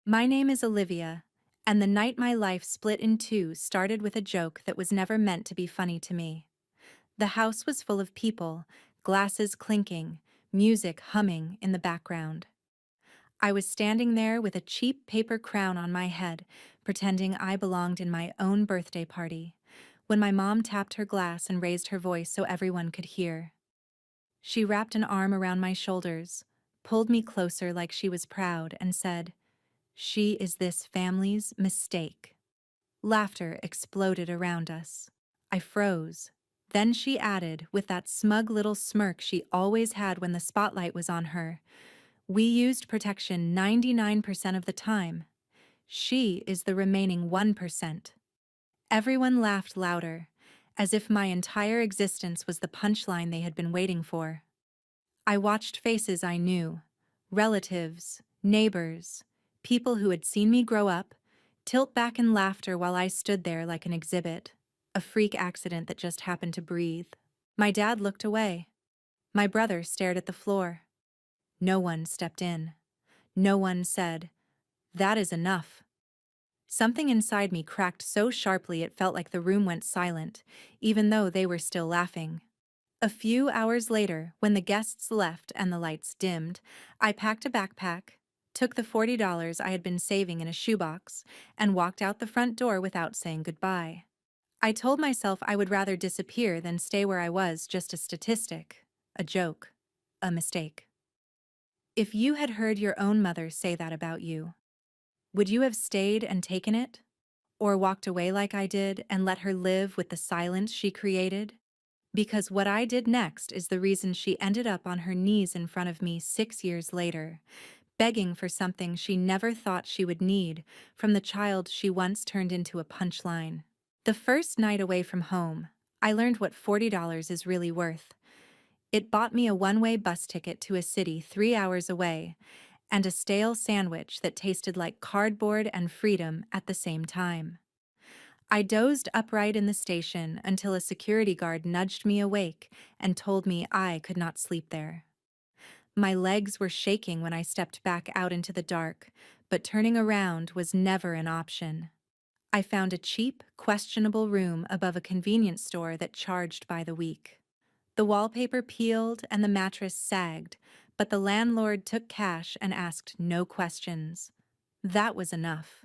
My name is Olivia, and the night my life split in two started with a joke that was never meant to be funny to me. The house was full of people, glasses clinking, music humming in the background. I was standing there with a cheap paper crown on my head, pretending I belonged in my own birthday party, when my mom tapped her glass and raised her voice so everyone could hear. She wrapped an arm around my shoulders, pulled me closer like she was proud, and said, "She is this family's mistake." Laughter exploded around us. I froze. Then she added, with that smug little smirk she always had when the spotlight was on her, "We used protection 99% of the time. She is the remaining 1%. Everyone laughed louder, as if my entire existence was the punchline they had been waiting for. I watched faces I knew, relatives, neighbors, people who had seen me grow up, tilt back in laughter while I stood there like an exhibit, a freak accident that just happened to breathe. My dad looked away. My brother stared at the floor. No one stepped in. No one said, "That is enough." Something inside me cracked so sharply it felt like the room went silent, even though they were still laughing. A few hours later, when the guests left and the lights dimmed, I packed a backpack, took the $40 I had been saving in a shoebox, and walked out the front door without saying goodbye. I told myself I would rather disappear than stay where I was, just a statistic, a joke, a mistake. If you had heard your own mother say that about you, would you have stayed and taken it? Or walked away like I did and let her live with the silence she created? Because what I did next is the reason she ended up on her knees in front of me 6 years later, begging for something she never thought she would need from the child she once turned into a punchline. The first night away from home, I learned what $40 is really worth. It bought me a one-way bus ticket to a city 3 hours away, and a stale sandwich that tasted like cardboard and freedom at the same time. I dozed upright in the station until a security guard nudged me awake and told me I could not sleep there. My legs were shaking when I stepped back out into the dark, but turning around was never an option. I found a cheap, questionable room above a convenience store that charged by the week. The wallpaper peeled and the mattress sagged, but the landlord took cash and asked no questions. That was enough.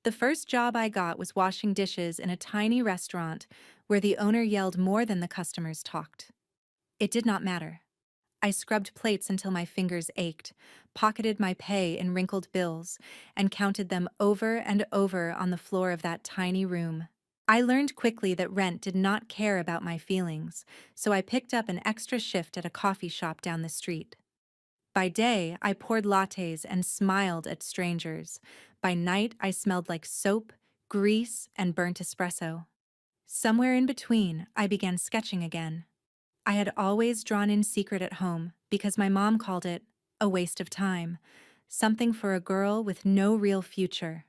The first job I got was washing dishes in a tiny restaurant where the owner yelled more than the customers talked. It did not matter. I scrubbed plates until my fingers ached, pocketed my pay in wrinkled bills, and counted them over and over on the floor of that tiny room. I learned quickly that rent did not care about my feelings, so I picked up an extra shift at a coffee shop down the street. By day, I poured lattes and smiled at strangers. By night, I smelled like soap, grease, and burnt espresso. Somewhere in between, I began sketching again. I had always drawn in secret at home because my mom called it a waste of time, something for a girl with no real future.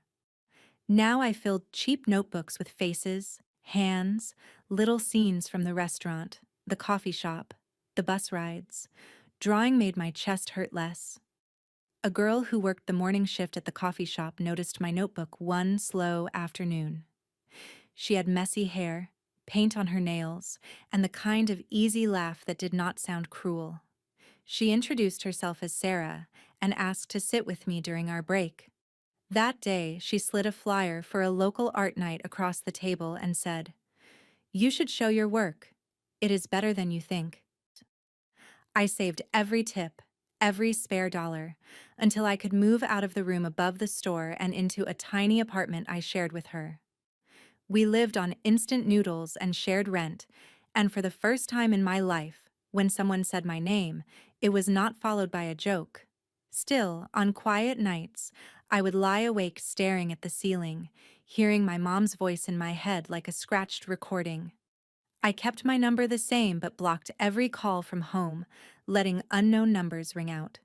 Now I filled cheap notebooks with faces, hands, little scenes from the restaurant, the coffee shop, the bus rides. Drawing made my chest hurt less. A girl who worked the morning shift at the coffee shop noticed my notebook one slow afternoon. She had messy hair, paint on her nails, and the kind of easy laugh that did not sound cruel. She introduced herself as Sarah and asked to sit with me during our break. That day, she slid a flyer for a local art night across the table and said, "You should show your work. It is better than you think." I saved every tip, every spare dollar, until I could move out of the room above the store and into a tiny apartment I shared with her. We lived on instant noodles and shared rent, and for the first time in my life, when someone said my name, it was not followed by a joke. Still, on quiet nights, I would lie awake staring at the ceiling, hearing my mom's voice in my head like a scratched recording. I kept my number the same but blocked every call from home, letting unknown numbers ring out.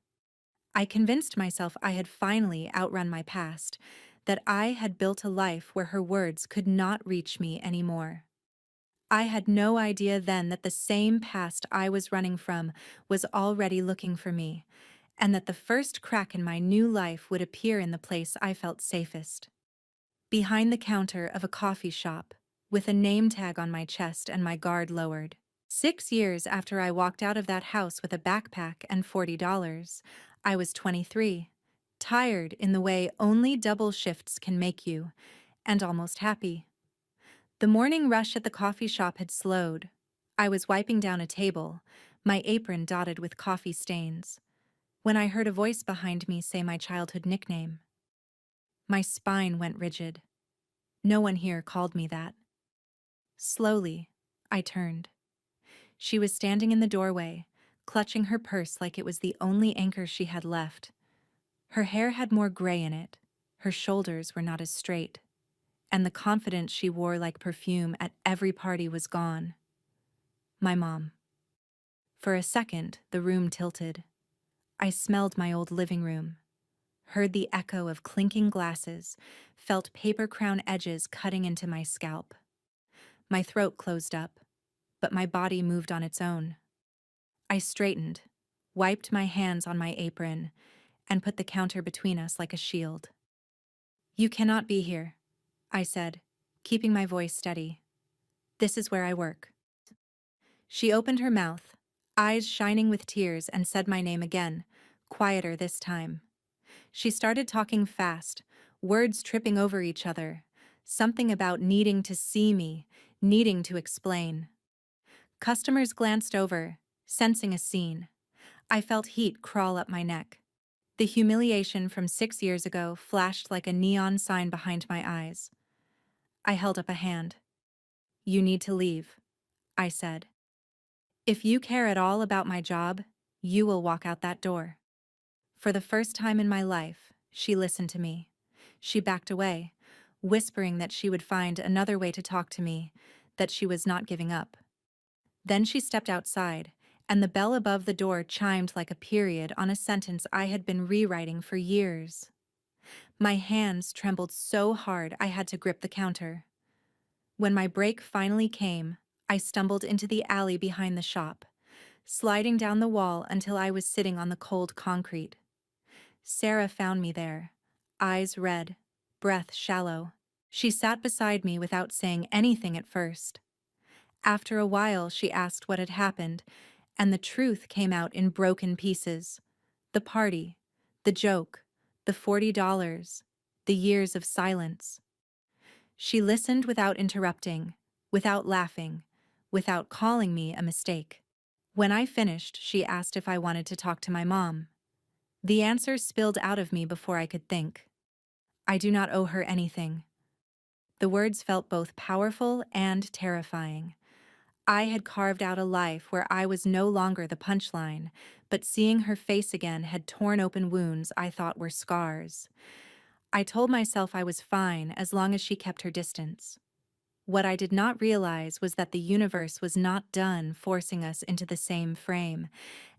I convinced myself I had finally outrun my past, that I had built a life where her words could not reach me anymore. I had no idea then that the same past I was running from was already looking for me, and that the first crack in my new life would appear in the place I felt safest. Behind the counter of a coffee shop, with a name tag on my chest and my guard lowered. 6 years after I walked out of that house with a backpack and $40, I was 23, tired in the way only double shifts can make you, and almost happy. The morning rush at the coffee shop had slowed. I was wiping down a table, my apron dotted with coffee stains, when I heard a voice behind me say my childhood nickname. My spine went rigid. No one here called me that. Slowly, I turned. She was standing in the doorway, clutching her purse like it was the only anchor she had left. Her hair had more gray in it, her shoulders were not as straight, and the confidence she wore like perfume at every party was gone. My mom. For a second, the room tilted. I smelled my old living room, heard the echo of clinking glasses, felt paper crown edges cutting into my scalp. My throat closed up, but my body moved on its own. I straightened, wiped my hands on my apron, and put the counter between us like a shield. "You cannot be here," I said, keeping my voice steady. "This is where I work." She opened her mouth, eyes shining with tears, and said my name again, quieter this time. She started talking fast, words tripping over each other, something about needing to see me, needing to explain. Customers glanced over, sensing a scene. I felt heat crawl up my neck. The humiliation from 6 years ago flashed like a neon sign behind my eyes. I held up a hand. "You need to leave," I said. "If you care at all about my job, you will walk out that door." For the first time in my life, she listened to me. She backed away, whispering that she would find another way to talk to me, that she was not giving up. Then she stepped outside, and the bell above the door chimed like a period on a sentence I had been rewriting for years. My hands trembled so hard I had to grip the counter. When my break finally came, I stumbled into the alley behind the shop, sliding down the wall until I was sitting on the cold concrete. Sarah found me there, eyes red, breath shallow. She sat beside me without saying anything at first. After a while, she asked what had happened, and the truth came out in broken pieces. The party, the joke, the $40, the years of silence. She listened without interrupting, without laughing, without calling me a mistake. When I finished, she asked if I wanted to talk to my mom. The answer spilled out of me before I could think. "I do not owe her anything." The words felt both powerful and terrifying. I had carved out a life where I was no longer the punchline, but seeing her face again had torn open wounds I thought were scars. I told myself I was fine as long as she kept her distance. What I did not realize was that the universe was not done forcing us into the same frame,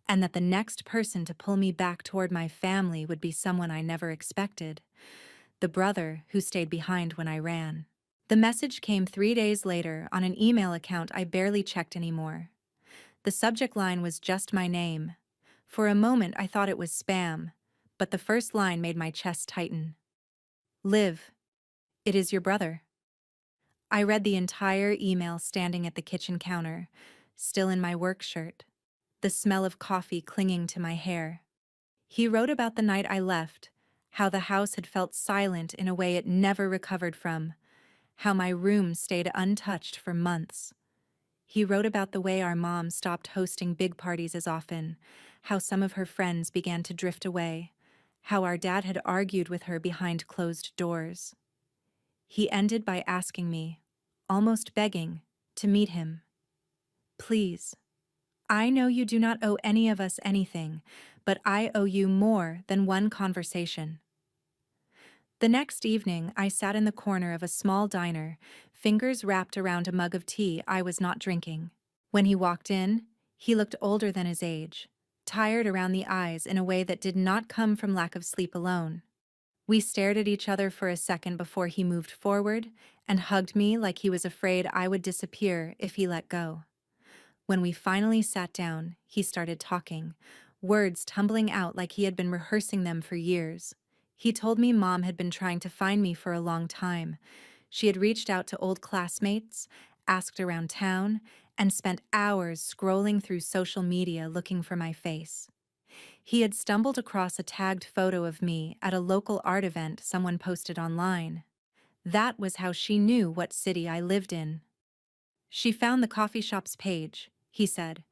and that the next person to pull me back toward my family would be someone I never expected, the brother who stayed behind when I ran. The message came 3 days later on an email account I barely checked anymore. The subject line was just my name. For a moment I thought it was spam, but the first line made my chest tighten. "Liv, it is your brother." I read the entire email standing at the kitchen counter, still in my work shirt, the smell of coffee clinging to my hair. He wrote about the night I left, how the house had felt silent in a way it never recovered from, how my room stayed untouched for months. He wrote about the way our mom stopped hosting big parties as often, how some of her friends began to drift away, how our dad had argued with her behind closed doors. He ended by asking me, almost begging, to meet him. "Please. I know you do not owe any of us anything, but I owe you more than one conversation." The next evening, I sat in the corner of a small diner, fingers wrapped around a mug of tea I was not drinking. When he walked in, he looked older than his age, tired around the eyes in a way that did not come from lack of sleep alone. We stared at each other for a second before he moved forward and hugged me like he was afraid I would disappear if he let go. When we finally sat down, he started talking, words tumbling out like he had been rehearsing them for years. He told me Mom had been trying to find me for a long time. She had reached out to old classmates, asked around town, and spent hours scrolling through social media looking for my face. He had stumbled across a tagged photo of me at a local art event someone posted online. That was how she knew what city I lived in. She found the coffee shop's page, he said.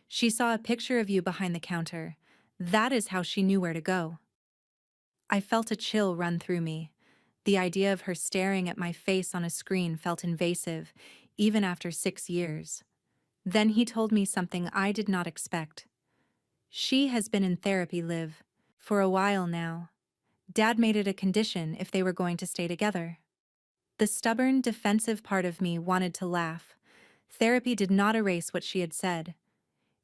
She saw a picture of you behind the counter. That is how she knew where to go. I felt a chill run through me. The idea of her staring at my face on a screen felt invasive, even after 6 years. Then he told me something I did not expect. She has been in therapy, Liv, for a while now. Dad made it a condition if they were going to stay together. The stubborn, defensive part of me wanted to laugh. Therapy did not erase what she had said.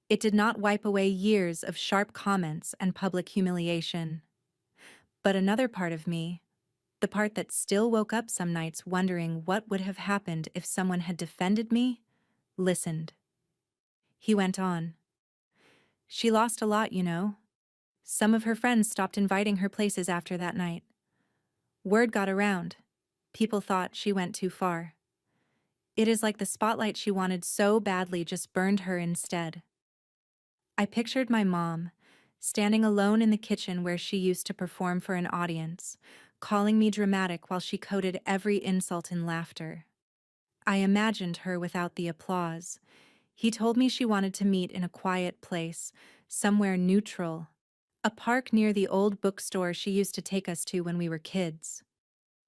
It did not wipe away years of sharp comments and public humiliation. But another part of me, the part that still woke up some nights wondering what would have happened if someone had defended me, listened. He went on. She lost a lot, you know. Some of her friends stopped inviting her places after that night. Word got around. People thought she went too far. It is like the spotlight she wanted so badly just burned her instead. I pictured my mom, standing alone in the kitchen where she used to perform for an audience, calling me dramatic while she coded every insult in laughter. I imagined her without the applause. He told me she wanted to meet in a quiet place, somewhere neutral. A park near the old bookstore she used to take us to when we were kids.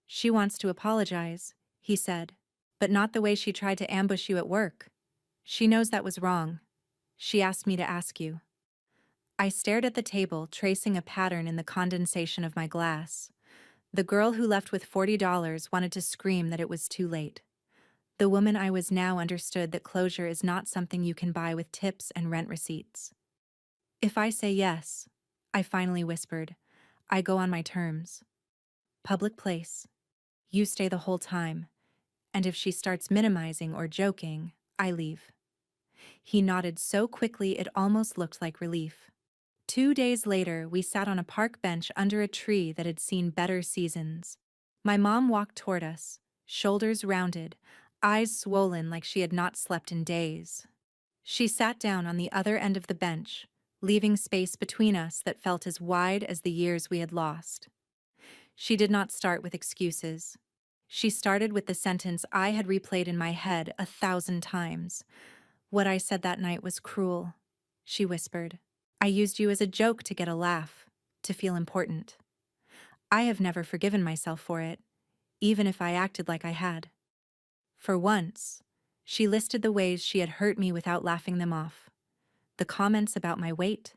She wants to apologize, he said, but not the way she tried to ambush you at work. She knows that was wrong. She asked me to ask you. I stared at the table, tracing a pattern in the condensation of my glass. The girl who left with $40 wanted to scream that it was too late. The woman I was now understood that closure is not something you can buy with tips and rent receipts. If I say yes, I finally whispered, I go on my terms. Public place. You stay the whole time. And if she starts minimizing or joking, I leave. He nodded so quickly it almost looked like relief. 2 days later, we sat on a park bench under a tree that had seen better seasons. My mom walked toward us, shoulders rounded, eyes swollen like she had not slept in days. She sat down on the other end of the bench, leaving space between us that felt as wide as the years we had lost. She did not start with excuses. She started with the sentence I had replayed in my head 1,000 times. What I said that night was cruel, she whispered. I used you as a joke to get a laugh, to feel important. I have never forgiven myself for it, even if I acted like I had. For once, she listed the ways she had hurt me without laughing them off. The comments about my weight,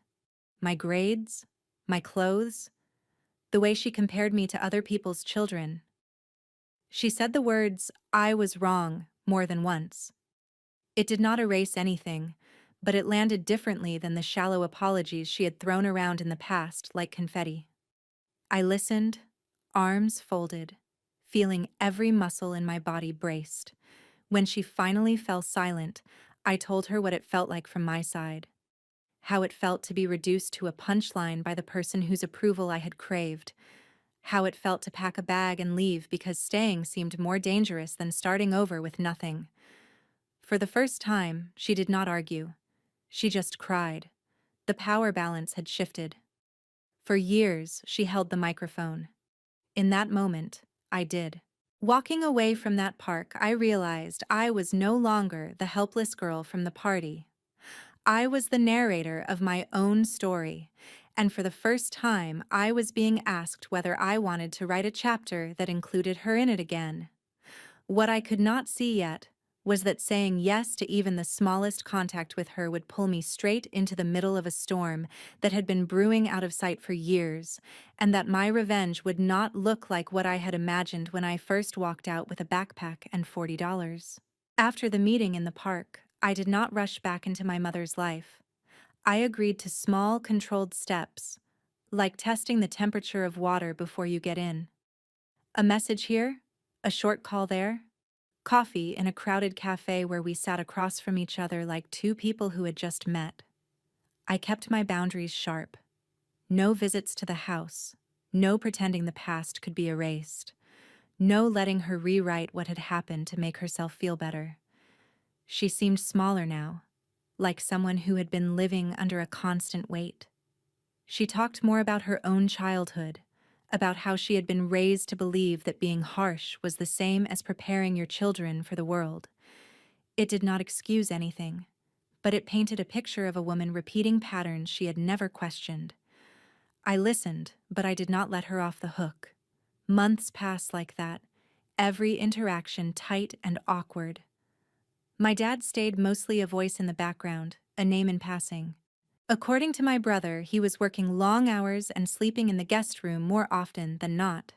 my grades, my clothes, the way she compared me to other people's children. She said the words, I was wrong, more than once. It did not erase anything, but it landed differently than the shallow apologies she had thrown around in the past like confetti. I listened, arms folded, feeling every muscle in my body braced. When she finally fell silent, I told her what it felt like from my side. How it felt to be reduced to a punchline by the person whose approval I had craved. How it felt to pack a bag and leave because staying seemed more dangerous than starting over with nothing. For the first time, she did not argue. She just cried. The power balance had shifted. For years, she held the microphone. In that moment, I did. Walking away from that park, I realized I was no longer the helpless girl from the party. I was the narrator of my own story, and for the first time, I was being asked whether I wanted to write a chapter that included her in it again. What I could not see yet was that saying yes to even the smallest contact with her would pull me straight into the middle of a storm that had been brewing out of sight for years, and that my revenge would not look like what I had imagined when I first walked out with a backpack and $40. After the meeting in the park, I did not rush back into my mother's life. I agreed to small, controlled steps, like testing the temperature of water before you get in. A message here, a short call there. Coffee in a crowded cafe where we sat across from each other like two people who had just met. I kept my boundaries sharp. No visits to the house. No pretending the past could be erased. No letting her rewrite what had happened to make herself feel better. She seemed smaller now, like someone who had been living under a constant weight. She talked more about her own childhood, about how she had been raised to believe that being harsh was the same as preparing your children for the world. It did not excuse anything, but it painted a picture of a woman repeating patterns she had never questioned. I listened, but I did not let her off the hook. Months passed like that, every interaction tight and awkward. My dad stayed mostly a voice in the background, a name in passing. According to my brother, he was working long hours and sleeping in the guest room more often than not.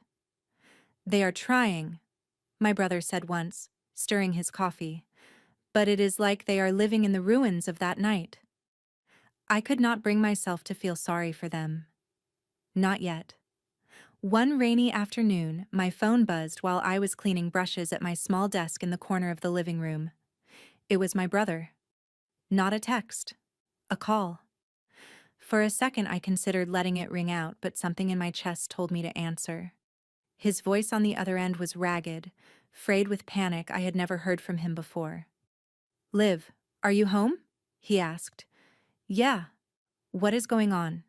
"They are trying," my brother said once, stirring his coffee, "but it is like they are living in the ruins of that night." I could not bring myself to feel sorry for them. Not yet. One rainy afternoon, my phone buzzed while I was cleaning brushes at my small desk in the corner of the living room. It was my brother. Not a text. A call. For a second I considered letting it ring out, but something in my chest told me to answer. His voice on the other end was ragged, frayed with panic I had never heard from him before. "Liv, are you home?" he asked. "Yeah. What is going on?"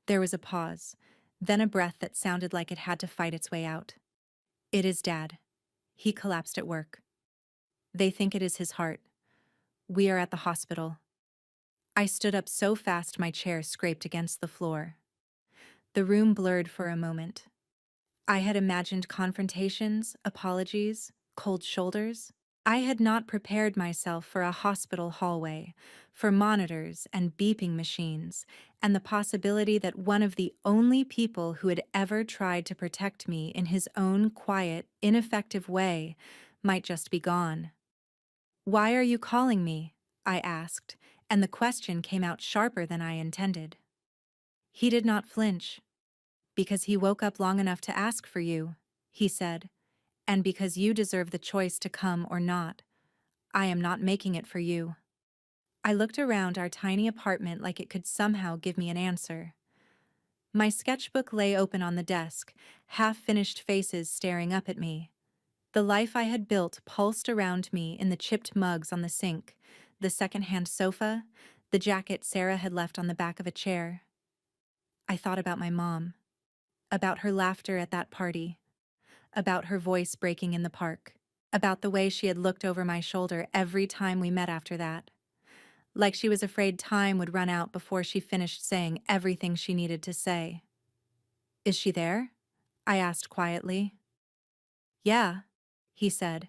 There was a pause, then a breath that sounded like it had to fight its way out. "It is Dad. He collapsed at work. They think it is his heart. We are at the hospital." I stood up so fast my chair scraped against the floor. The room blurred for a moment. I had imagined confrontations, apologies, cold shoulders. I had not prepared myself for a hospital hallway, for monitors and beeping machines, and the possibility that one of the only people who had ever tried to protect me in his own quiet, ineffective way might just be gone. "Why are you calling me?" I asked, and the question came out sharper than I intended. He did not flinch. "Because he woke up long enough to ask for you," he said, "and because you deserve the choice to come or not. I am not making it for you." I looked around our tiny apartment like it could somehow give me an answer. My sketchbook lay open on the desk, half-finished faces staring up at me. The life I had built pulsed around me in the chipped mugs on the sink, the secondhand sofa, the jacket Sarah had left on the back of a chair. I thought about my mom, about her laughter at that party, about her voice breaking in the park, about the way she had looked over my shoulder every time we met after that, like she was afraid time would run out before she finished saying everything she needed to say. "Is she there?" I asked quietly. "Yeah," he said.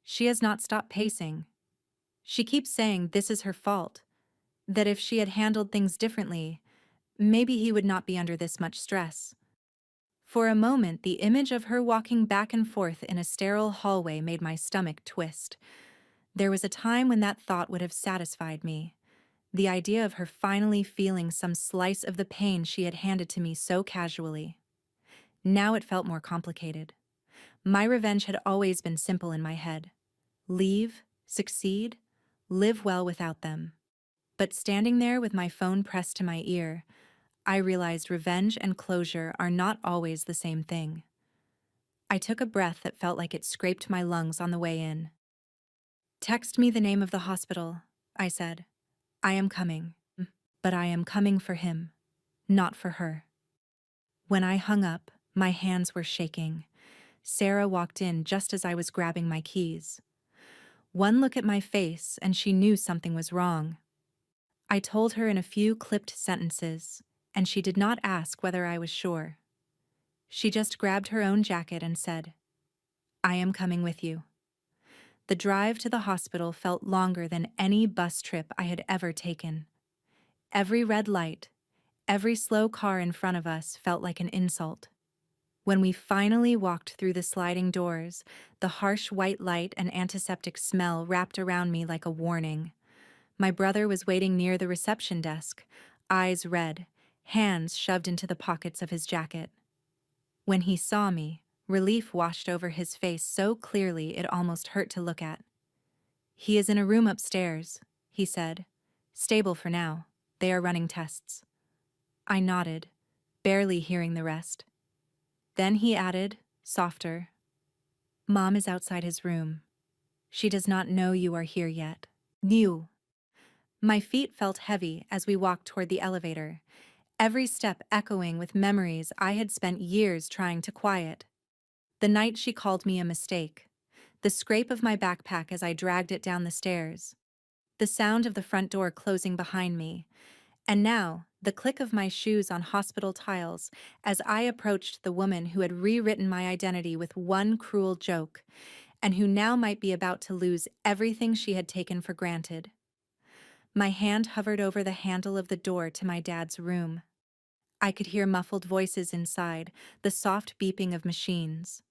"She has not stopped pacing. She keeps saying this is her fault, that if she had handled things differently, maybe he would not be under this much stress." For a moment, the image of her walking back and forth in a sterile hallway made my stomach twist. There was a time when that thought would have satisfied me. The idea of her finally feeling some slice of the pain she had handed to me so casually. Now it felt more complicated. My revenge had always been simple in my head. Leave, succeed, live well without them. But standing there with my phone pressed to my ear, I realized revenge and closure are not always the same thing. I took a breath that felt like it scraped my lungs on the way in. "Text me the name of the hospital," I said. "I am coming. But I am coming for him, not for her." When I hung up, my hands were shaking. Sarah walked in just as I was grabbing my keys. One look at my face and she knew something was wrong. I told her in a few clipped sentences, and she did not ask whether I was sure. She just grabbed her own jacket and said, "I am coming with you." The drive to the hospital felt longer than any bus trip I had ever taken. Every red light, every slow car in front of us felt like an insult. When we finally walked through the sliding doors, the harsh white light and antiseptic smell wrapped around me like a warning. My brother was waiting near the reception desk, eyes red, hands shoved into the pockets of his jacket. When he saw me, relief washed over his face so clearly it almost hurt to look at. "He is in a room upstairs," he said. "Stable for now." They are running tests. I nodded, barely hearing the rest. Then he added, softer, Mom is outside his room. She does not know you are here yet. New. My feet felt heavy as we walked toward the elevator, every step echoing with memories I had spent years trying to quiet. The night she called me a mistake, the scrape of my backpack as I dragged it down the stairs, the sound of the front door closing behind me, and now the click of my shoes on hospital tiles as I approached the woman who had rewritten my identity with one cruel joke, and who now might be about to lose everything she had taken for granted. My hand hovered over the handle of the door to my dad's room. I could hear muffled voices inside, the soft beeping of machines.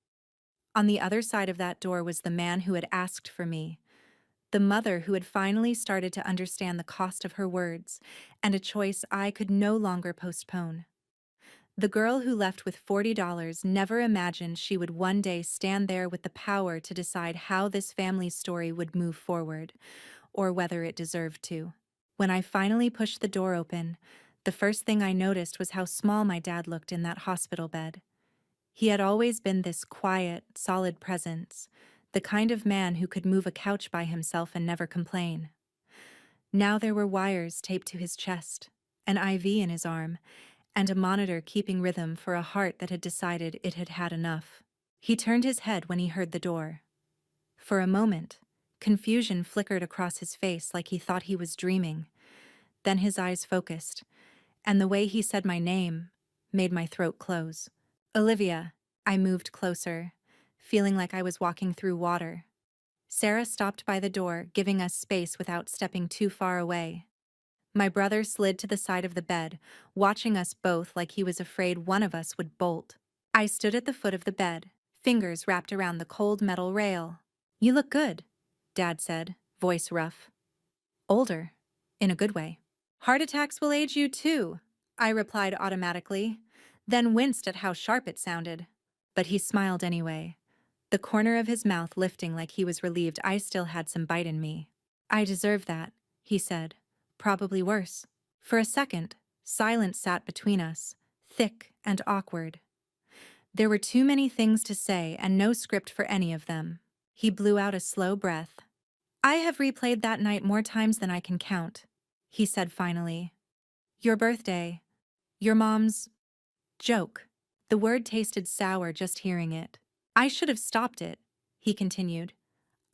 On the other side of that door was the man who had asked for me, the mother who had finally started to understand the cost of her words, and a choice I could no longer postpone. The girl who left with $40 never imagined she would one day stand there with the power to decide how this family's story would move forward, or whether it deserved to. When I finally pushed the door open, the first thing I noticed was how small my dad looked in that hospital bed. He had always been this quiet, solid presence, the kind of man who could move a couch by himself and never complain. Now there were wires taped to his chest, an IV in his arm, and a monitor keeping rhythm for a heart that had decided it had had enough. He turned his head when he heard the door. For a moment, confusion flickered across his face like he thought he was dreaming. Then his eyes focused, and the way he said my name made my throat close. Olivia. I moved closer, feeling like I was walking through water. Sarah stopped by the door, giving us space without stepping too far away. My brother slid to the side of the bed, watching us both like he was afraid one of us would bolt. I stood at the foot of the bed, fingers wrapped around the cold metal rail. You look good, Dad said, voice rough. Older, in a good way. Heart attacks will age you too, I replied automatically, then winced at how sharp it sounded. But he smiled anyway, the corner of his mouth lifting like he was relieved I still had some bite in me. I deserve that, he said. Probably worse. For a second, silence sat between us, thick and awkward. There were too many things to say and no script for any of them. He blew out a slow breath. I have replayed that night more times than I can count, he said finally. Your birthday. Your mom's joke. The word tasted sour just hearing it. I should have stopped it, he continued.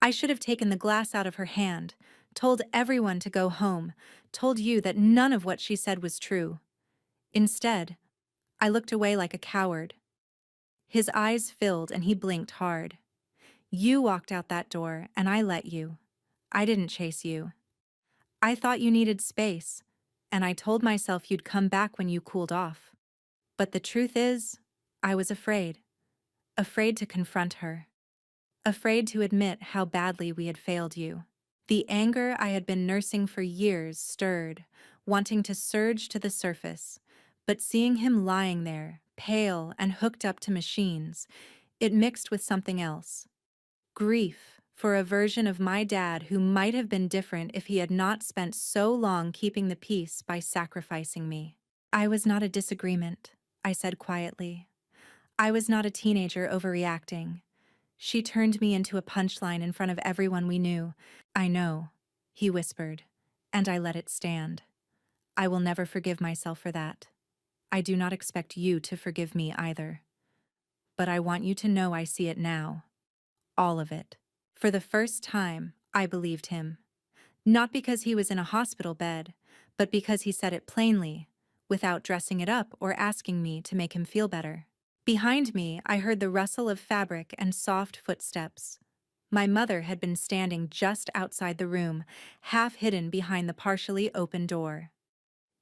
I should have taken the glass out of her hand, told everyone to go home, told you that none of what she said was true. Instead, I looked away like a coward. His eyes filled and he blinked hard. You walked out that door and I let you. I didn't chase you. I thought you needed space, and I told myself you'd come back when you cooled off. But the truth is, I was afraid. Afraid to confront her. Afraid to admit how badly we had failed you. The anger I had been nursing for years stirred, wanting to surge to the surface, but seeing him lying there, pale and hooked up to machines, it mixed with something else. Grief for a version of my dad who might have been different if he had not spent so long keeping the peace by sacrificing me. I was not a disagreement, I said quietly. I was not a teenager overreacting. She turned me into a punchline in front of everyone we knew. I know, he whispered, and I let it stand. I will never forgive myself for that. I do not expect you to forgive me either. But I want you to know I see it now. All of it. For the first time, I believed him. Not because he was in a hospital bed, but because he said it plainly, without dressing it up or asking me to make him feel better. Behind me, I heard the rustle of fabric and soft footsteps. My mother had been standing just outside the room, half hidden behind the partially open door.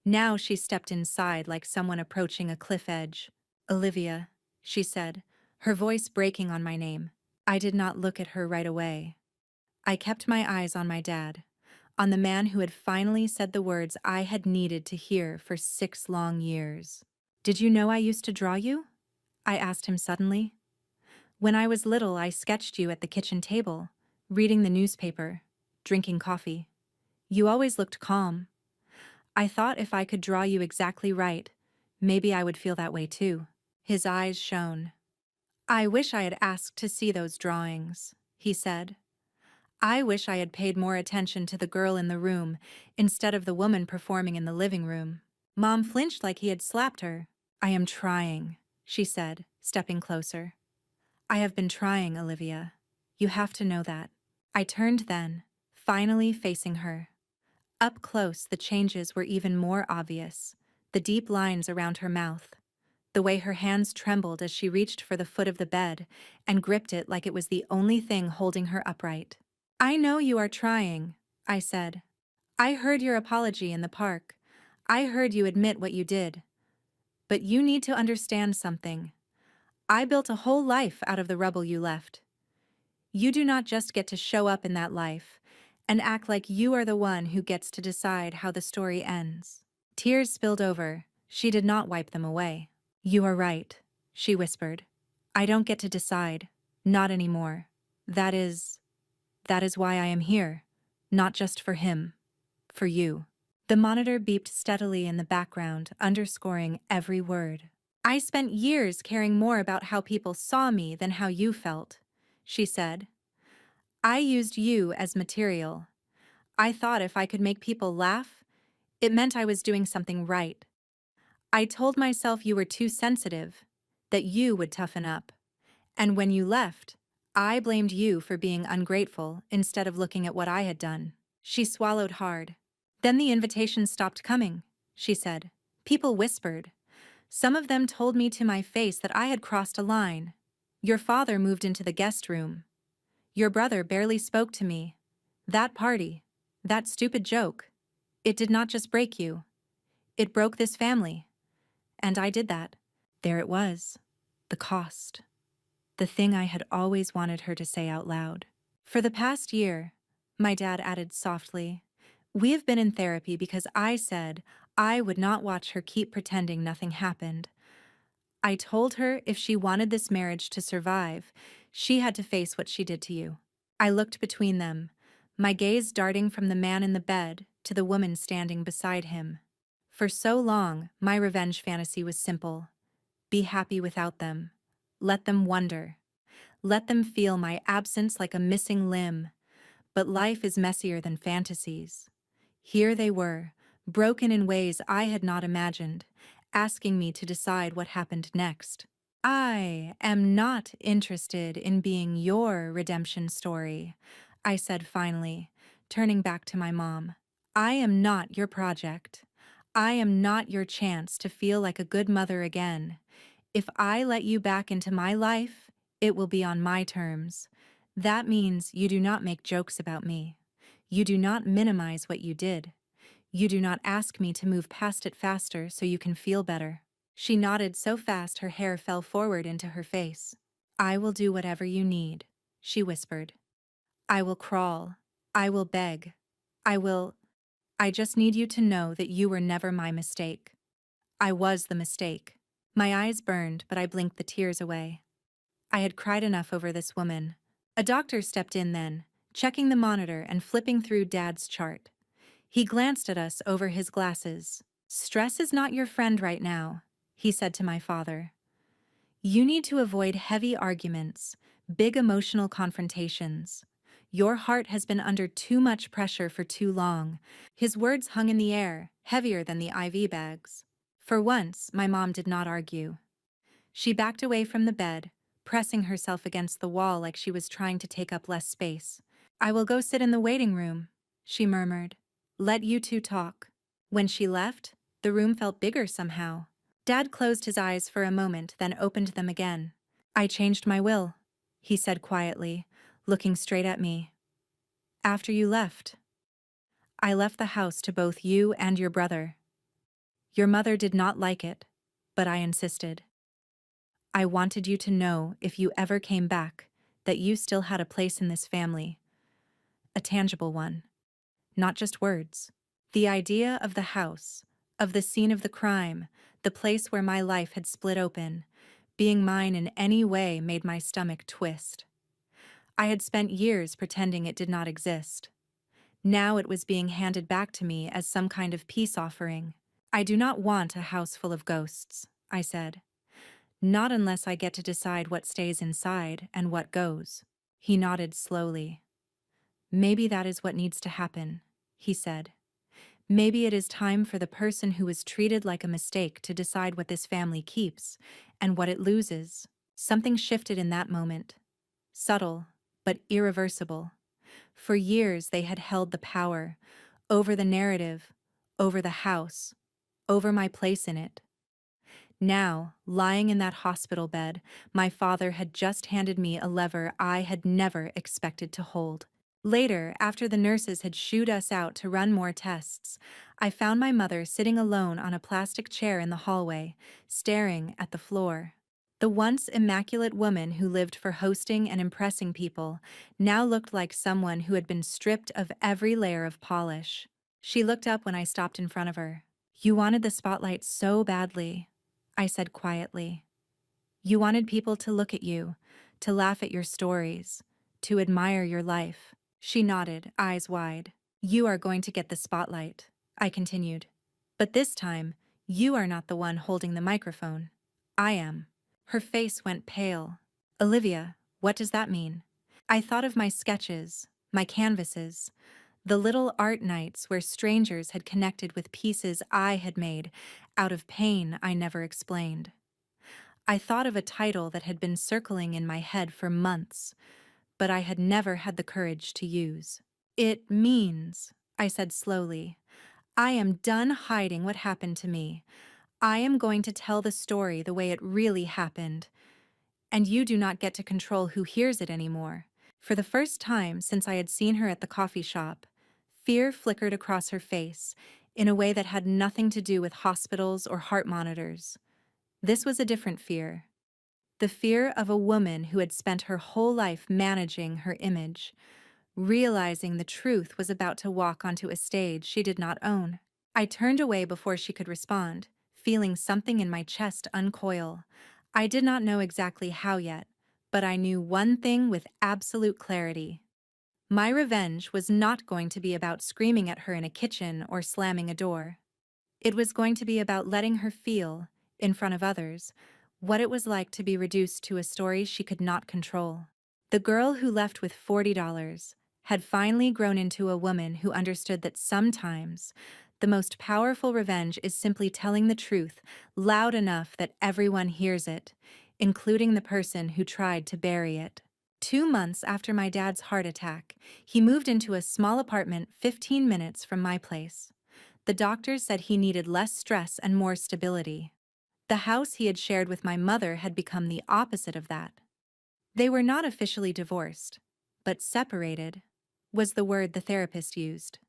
Now she stepped inside like someone approaching a cliff edge. Olivia, she said, her voice breaking on my name. I did not look at her right away. I kept my eyes on my dad, on the man who had finally said the words I had needed to hear for 6 long years. Did you know I used to draw you? I asked him suddenly. When I was little, I sketched you at the kitchen table, reading the newspaper, drinking coffee. You always looked calm. I thought if I could draw you exactly right, maybe I would feel that way too. His eyes shone. I wish I had asked to see those drawings, he said. I wish I had paid more attention to the girl in the room instead of the woman performing in the living room. Mom flinched like he had slapped her. I am trying, she said, stepping closer. I have been trying, Olivia. You have to know that. I turned then, finally facing her. Up close, the changes were even more obvious. The deep lines around her mouth, the way her hands trembled as she reached for the foot of the bed and gripped it like it was the only thing holding her upright. I know you are trying, I said. I heard your apology in the park. I heard you admit what you did. But you need to understand something. I built a whole life out of the rubble you left. You do not just get to show up in that life and act like you are the one who gets to decide how the story ends. Tears spilled over. She did not wipe them away. You are right, she whispered. I don't get to decide. Not anymore. That is why I am here. Not just for him. For you. The monitor beeped steadily in the background, underscoring every word. I spent years caring more about how people saw me than how you felt, she said. I used you as material. I thought if I could make people laugh, it meant I was doing something right. I told myself you were too sensitive, that you would toughen up. And when you left, I blamed you for being ungrateful instead of looking at what I had done. She swallowed hard. Then the invitations stopped coming, she said. People whispered. Some of them told me to my face that I had crossed a line. Your father moved into the guest room. Your brother barely spoke to me. That party, that stupid joke, it did not just break you. It broke this family. And I did that. There it was. The cost. The thing I had always wanted her to say out loud. For the past year, my dad added softly, we have been in therapy because I said I would not watch her keep pretending nothing happened. I told her if she wanted this marriage to survive, she had to face what she did to you. I looked between them, my gaze darting from the man in the bed to the woman standing beside him. For so long, my revenge fantasy was simple. Be happy without them. Let them wonder. Let them feel my absence like a missing limb. But life is messier than fantasies. Here they were, broken in ways I had not imagined, asking me to decide what happened next. I am not interested in being your redemption story, I said finally, turning back to my mom. I am not your project. I am not your chance to feel like a good mother again. If I let you back into my life, it will be on my terms. That means you do not make jokes about me. You do not minimize what you did. You do not ask me to move past it faster so you can feel better. She nodded so fast her hair fell forward into her face. I will do whatever you need, she whispered. I will crawl. I will beg. I just need you to know that you were never my mistake. I was the mistake. My eyes burned, but I blinked the tears away. I had cried enough over this woman. A doctor stepped in then, checking the monitor and flipping through Dad's chart. He glanced at us over his glasses. Stress is not your friend right now, he said to my father. You need to avoid heavy arguments, big emotional confrontations. Your heart has been under too much pressure for too long. His words hung in the air, heavier than the IV bags. For once, my mom did not argue. She backed away from the bed, pressing herself against the wall like she was trying to take up less space. I will go sit in the waiting room, she murmured. Let you two talk. When she left, the room felt bigger somehow. Dad closed his eyes for a moment, then opened them again. I changed my will, he said quietly, looking straight at me. After you left. I left the house to both you and your brother. Your mother did not like it, but I insisted. I wanted you to know, if you ever came back, that you still had a place in this family. A tangible one. Not just words. The idea of the house, of the scene of the crime, the place where my life had split open, being mine in any way made my stomach twist. I had spent years pretending it did not exist. Now it was being handed back to me as some kind of peace offering. "I do not want a house full of ghosts," I said. "Not unless I get to decide what stays inside and what goes." He nodded slowly. "Maybe that is what needs to happen," he said. "Maybe it is time for the person who was treated like a mistake to decide what this family keeps and what it loses." Something shifted in that moment. Subtle, but irreversible. For years they had held the power over the narrative, over the house, over my place in it. Now, lying in that hospital bed, my father had just handed me a lever I had never expected to hold. Later, after the nurses had shooed us out to run more tests, I found my mother sitting alone on a plastic chair in the hallway, staring at the floor. The once immaculate woman who lived for hosting and impressing people now looked like someone who had been stripped of every layer of polish. She looked up when I stopped in front of her. "You wanted the spotlight so badly," I said quietly. "You wanted people to look at you, to laugh at your stories, to admire your life." She nodded, eyes wide. "You are going to get the spotlight," I continued. "But this time, you are not the one holding the microphone. I am." Her face went pale. "Olivia, what does that mean?" I thought of my sketches, my canvases, the little art nights where strangers had connected with pieces I had made out of pain I never explained. I thought of a title that had been circling in my head for months, but I had never had the courage to use. "It means," I said slowly, "I am done hiding what happened to me. I am going to tell the story the way it really happened, and you do not get to control who hears it anymore." For the first time since I had seen her at the coffee shop, fear flickered across her face in a way that had nothing to do with hospitals or heart monitors. This was a different fear. The fear of a woman who had spent her whole life managing her image, realizing the truth was about to walk onto a stage she did not own. I turned away before she could respond, feeling something in my chest uncoil. I did not know exactly how yet, but I knew one thing with absolute clarity. My revenge was not going to be about screaming at her in a kitchen or slamming a door. It was going to be about letting her feel, in front of others, what it was like to be reduced to a story she could not control. The girl who left with $40 had finally grown into a woman who understood that sometimes the most powerful revenge is simply telling the truth loud enough that everyone hears it, including the person who tried to bury it. 2 months after my dad's heart attack, he moved into a small apartment 15 minutes from my place. The doctors said he needed less stress and more stability. The house he had shared with my mother had become the opposite of that. They were not officially divorced, but separated was the word the therapist used.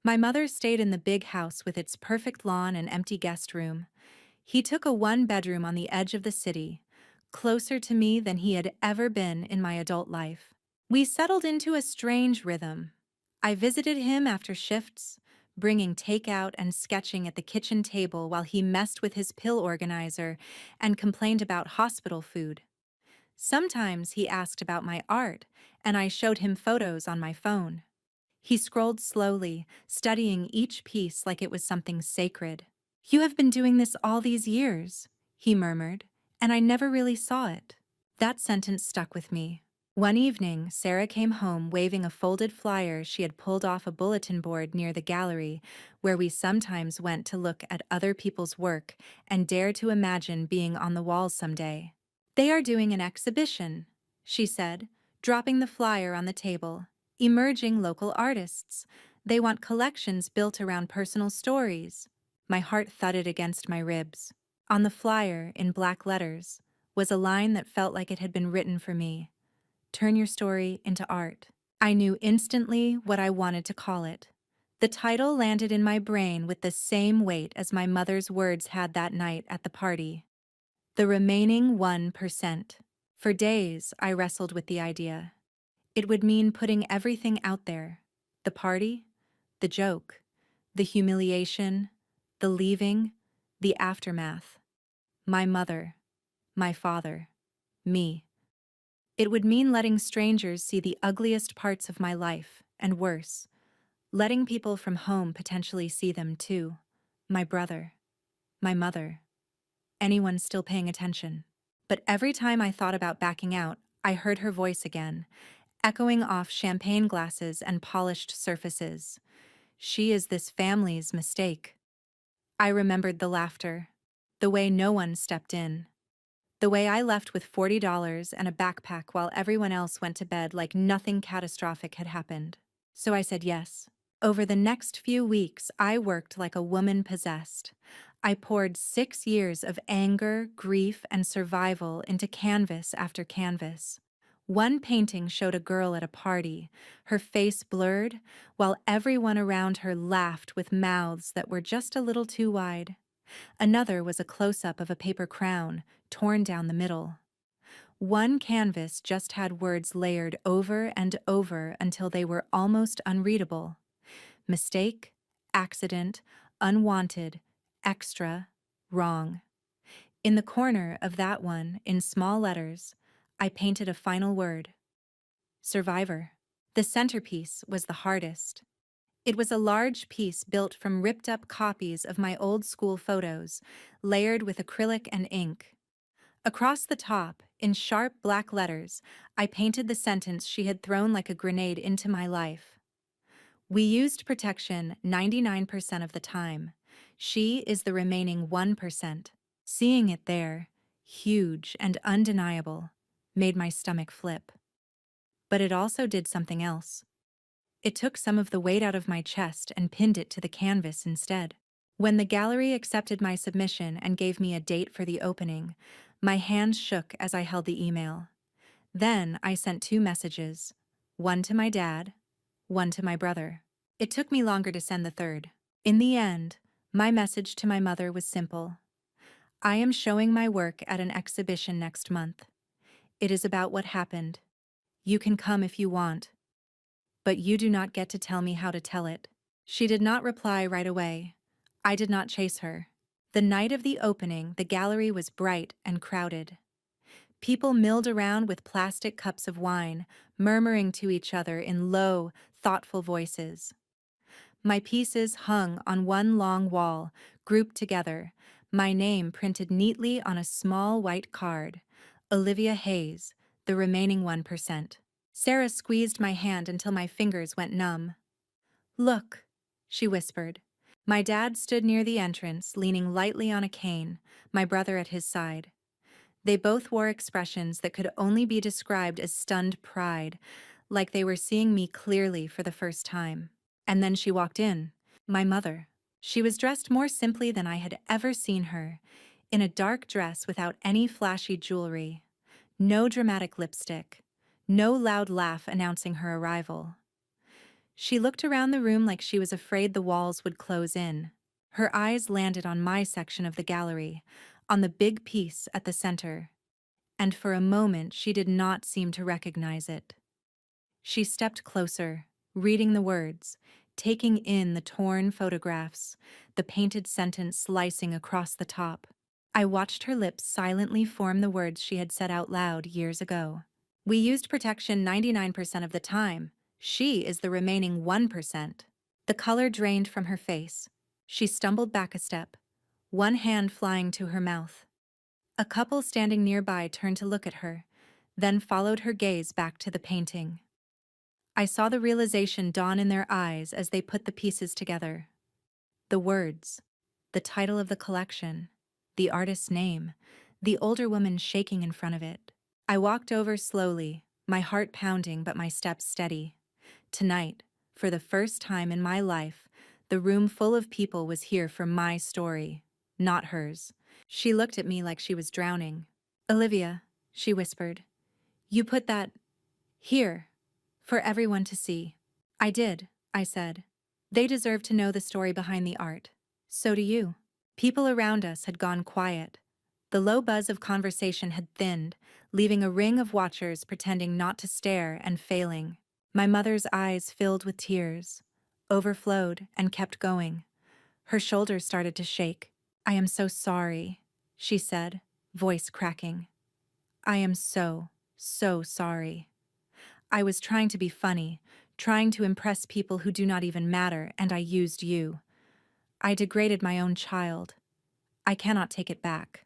My mother stayed in the big house with its perfect lawn and empty guest room. He took a one-bedroom on the edge of the city, closer to me than he had ever been in my adult life. We settled into a strange rhythm. I visited him after shifts, bringing takeout and sketching at the kitchen table while he messed with his pill organizer and complained about hospital food. Sometimes he asked about my art, and I showed him photos on my phone. He scrolled slowly, studying each piece like it was something sacred. "You have been doing this all these years," he murmured, "and I never really saw it." That sentence stuck with me. One evening, Sarah came home waving a folded flyer she had pulled off a bulletin board near the gallery, where we sometimes went to look at other people's work and dare to imagine being on the walls someday. "They are doing an exhibition," she said, dropping the flyer on the table. "Emerging local artists. They want collections built around personal stories." My heart thudded against my ribs. On the flyer, in black letters, was a line that felt like it had been written for me. "Turn your story into art." I knew instantly what I wanted to call it. The title landed in my brain with the same weight as my mother's words had that night at the party. The remaining 1%. For days, I wrestled with the idea. It would mean putting everything out there. The party, the joke, the humiliation, the leaving, the aftermath. My mother, my father, me. It would mean letting strangers see the ugliest parts of my life, and worse, letting people from home potentially see them too. My brother, my mother, anyone still paying attention. But every time I thought about backing out, I heard her voice again, echoing off champagne glasses and polished surfaces. She is this family's mistake. I remembered the laughter, the way no one stepped in, the way I left with $40 and a backpack while everyone else went to bed like nothing catastrophic had happened. So I said yes. Over the next few weeks, I worked like a woman possessed. I poured 6 years of anger, grief, and survival into canvas after canvas. One painting showed a girl at a party, her face blurred, while everyone around her laughed with mouths that were just a little too wide. Another was a close-up of a paper crown, torn down the middle. One canvas just had words layered over and over until they were almost unreadable. Mistake, accident, unwanted, extra, wrong. In the corner of that one, in small letters, I painted a final word: survivor. The centerpiece was the hardest. It was a large piece built from ripped-up copies of my old school photos, layered with acrylic and ink. Across the top, in sharp black letters, I painted the sentence she had thrown like a grenade into my life. We used protection 99% of the time. She is the remaining 1%. Seeing it there, huge and undeniable, made my stomach flip. But it also did something else. It took some of the weight out of my chest and pinned it to the canvas instead. When the gallery accepted my submission and gave me a date for the opening, my hands shook as I held the email. Then I sent 2 messages, one to my dad, one to my brother. It took me longer to send the third. In the end, my message to my mother was simple. I am showing my work at an exhibition next month. It is about what happened. You can come if you want, but you do not get to tell me how to tell it. She did not reply right away. I did not chase her. The night of the opening, the gallery was bright and crowded. People milled around with plastic cups of wine, murmuring to each other in low, thoughtful voices. My pieces hung on one long wall, grouped together, my name printed neatly on a small white card. Olivia Hayes, the remaining 1%. Sarah squeezed my hand until my fingers went numb. "Look," she whispered. My dad stood near the entrance, leaning lightly on a cane, my brother at his side. They both wore expressions that could only be described as stunned pride, like they were seeing me clearly for the first time. And then she walked in, my mother. She was dressed more simply than I had ever seen her, in a dark dress without any flashy jewelry. No dramatic lipstick. No loud laugh announcing her arrival. She looked around the room like she was afraid the walls would close in. Her eyes landed on my section of the gallery, on the big piece at the center. And for a moment she did not seem to recognize it. She stepped closer, reading the words, taking in the torn photographs, the painted sentence slicing across the top. I watched her lips silently form the words she had said out loud years ago. We used protection 99% of the time. She is the remaining 1%. The color drained from her face. She stumbled back a step, one hand flying to her mouth. A couple standing nearby turned to look at her, then followed her gaze back to the painting. I saw the realization dawn in their eyes as they put the pieces together. The words, the title of the collection, the artist's name, the older woman shaking in front of it. I walked over slowly, my heart pounding but my steps steady. Tonight, for the first time in my life, the room full of people was here for my story, not hers. She looked at me like she was drowning. "Olivia," she whispered, "you put that here for everyone to see." "I did," I said. "They deserve to know the story behind the art. So do you." People around us had gone quiet. The low buzz of conversation had thinned, leaving a ring of watchers pretending not to stare and failing. My mother's eyes filled with tears, overflowed and kept going. Her shoulders started to shake. "I am so sorry," she said, voice cracking. "I am so, so sorry. I was trying to be funny, trying to impress people who do not even matter, and I used you. I degraded my own child. I cannot take it back.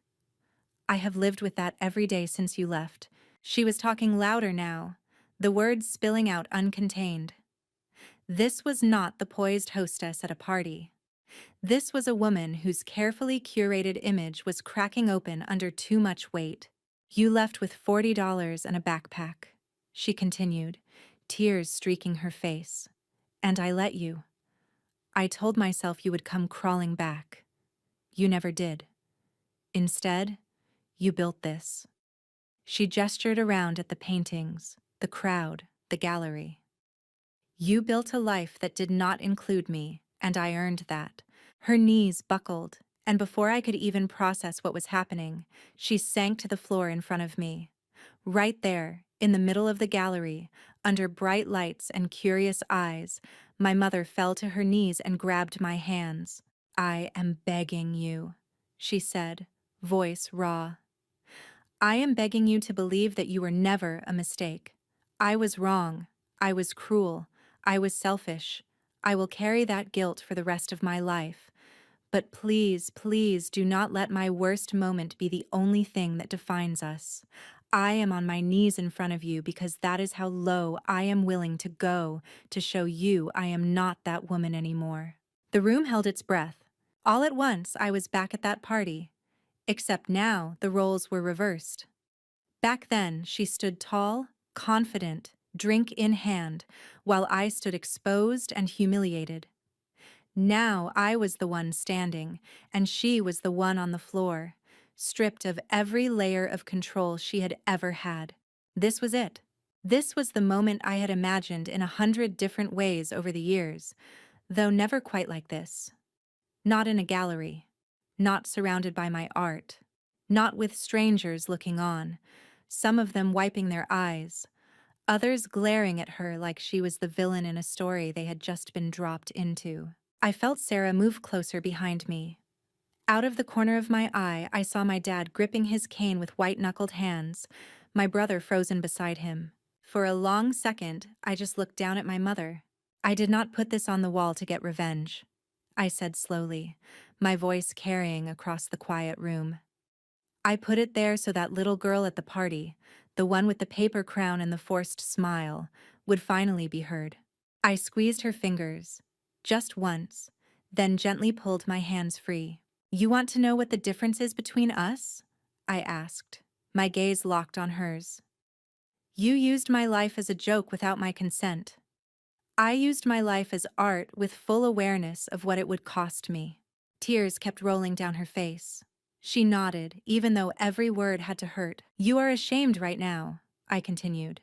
I have lived with that every day since you left. She was talking louder now, the words spilling out uncontained. This was not the poised hostess at a party. This was a woman whose carefully curated image was cracking open under too much weight. You left with $40 and a backpack, she continued, tears streaking her face. And I let you. I told myself you would come crawling back. You never did. Instead, you built this. She gestured around at the paintings, the crowd, the gallery. You built a life that did not include me, and I earned that. Her knees buckled, and before I could even process what was happening, she sank to the floor in front of me. Right there, in the middle of the gallery, under bright lights and curious eyes, my mother fell to her knees and grabbed my hands. I am begging you, she said, voice raw. I am begging you to believe that you were never a mistake. I was wrong. I was cruel. I was selfish. I will carry that guilt for the rest of my life. But please, please do not let my worst moment be the only thing that defines us. I am on my knees in front of you because that is how low I am willing to go to show you I am not that woman anymore. The room held its breath. All at once, I was back at that party. Except now, the roles were reversed. Back then, she stood tall, confident, drink in hand, while I stood exposed and humiliated. Now I was the one standing, and she was the one on the floor, stripped of every layer of control she had ever had. This was it. This was the moment I had imagined in 100 different ways over the years, though never quite like this. Not in a gallery. Not surrounded by my art. Not with strangers looking on, some of them wiping their eyes, others glaring at her like she was the villain in a story they had just been dropped into. I felt Sarah move closer behind me. Out of the corner of my eye, I saw my dad gripping his cane with white-knuckled hands, my brother frozen beside him. For a long second, I just looked down at my mother. I did not put this on the wall to get revenge, I said slowly, my voice carrying across the quiet room. I put it there so that little girl at the party, the one with the paper crown and the forced smile, would finally be heard. I squeezed her fingers, just once, then gently pulled my hands free. You want to know what the difference is between us? I asked, my gaze locked on hers. You used my life as a joke without my consent. I used my life as art with full awareness of what it would cost me. Tears kept rolling down her face. She nodded, even though every word had to hurt. You are ashamed right now, I continued.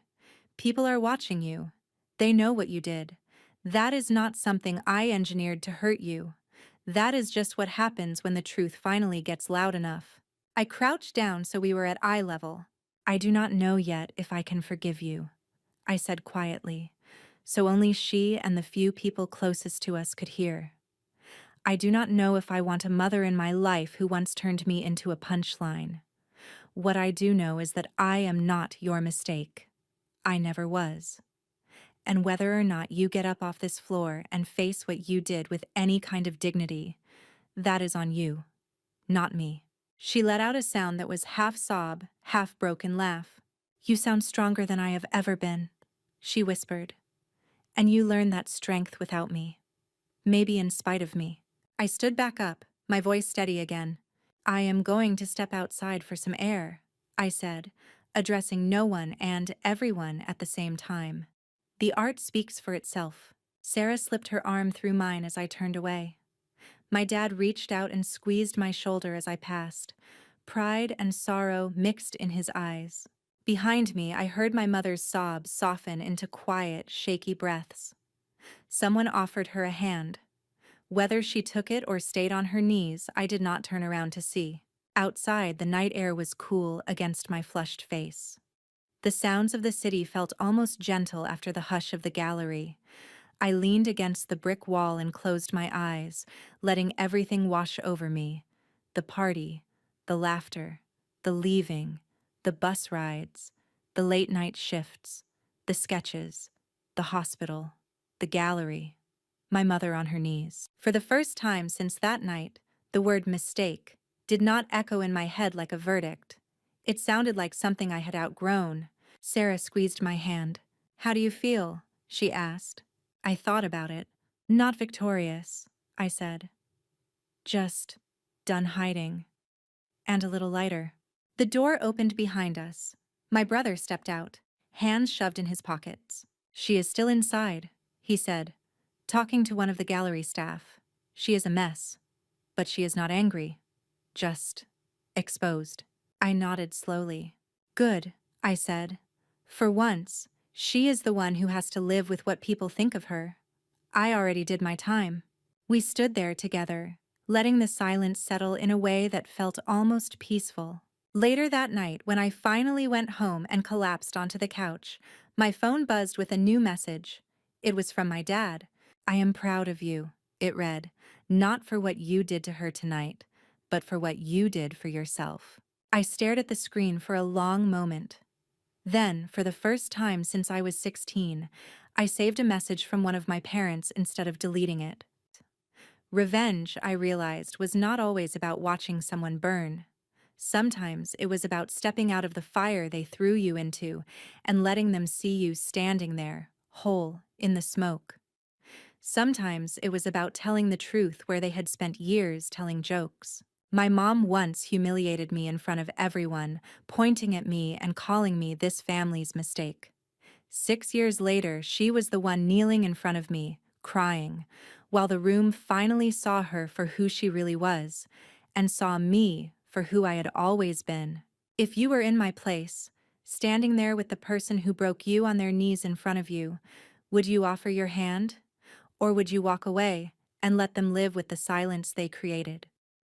People are watching you. They know what you did. That is not something I engineered to hurt you. That is just what happens when the truth finally gets loud enough. I crouched down so we were at eye level. I do not know yet if I can forgive you, I said quietly, so only she and the few people closest to us could hear. I do not know if I want a mother in my life who once turned me into a punchline. What I do know is that I am not your mistake. I never was. And whether or not you get up off this floor and face what you did with any kind of dignity, that is on you, not me. She let out a sound that was half sob, half broken laugh. You sound stronger than I have ever been, she whispered. And you learned that strength without me. Maybe in spite of me. I stood back up, my voice steady again. I am going to step outside for some air, I said, addressing no one and everyone at the same time. The art speaks for itself. Sarah slipped her arm through mine as I turned away. My dad reached out and squeezed my shoulder as I passed, pride and sorrow mixed in his eyes. Behind me, I heard my mother's sobs soften into quiet, shaky breaths. Someone offered her a hand. Whether she took it or stayed on her knees, I did not turn around to see. Outside, the night air was cool against my flushed face. The sounds of the city felt almost gentle after the hush of the gallery. I leaned against the brick wall and closed my eyes, letting everything wash over me. The party, the laughter, the leaving, the bus rides, the late-night shifts, the sketches, the hospital, the gallery, my mother on her knees. For the first time since that night, the word mistake did not echo in my head like a verdict. It sounded like something I had outgrown. Sarah squeezed my hand. "How do you feel?" she asked. I thought about it. "Not victorious," I said. "Just done hiding." And a little lighter. The door opened behind us. My brother stepped out, hands shoved in his pockets. "She is still inside," he said, talking to one of the gallery staff. "She is a mess, but she is not angry. Just exposed." I nodded slowly. "Good," I said. "For once, she is the one who has to live with what people think of her. I already did my time." We stood there together, letting the silence settle in a way that felt almost peaceful. Later that night, when I finally went home and collapsed onto the couch, my phone buzzed with a new message. It was from my dad. "I am proud of you," it read, "not for what you did to her tonight, but for what you did for yourself." I stared at the screen for a long moment. Then, for the first time since I was 16, I saved a message from one of my parents instead of deleting it. Revenge, I realized, was not always about watching someone burn. Sometimes it was about stepping out of the fire they threw you into and letting them see you standing there, whole, in the smoke. Sometimes it was about telling the truth where they had spent years telling jokes. My mom once humiliated me in front of everyone, pointing at me and calling me this family's mistake. 6 years later, she was the one kneeling in front of me, crying, while the room finally saw her for who she really was, and saw me for who I had always been. If you were in my place, standing there with the person who broke you on their knees in front of you, would you offer your hand? Or would you walk away and let them live with the silence they created?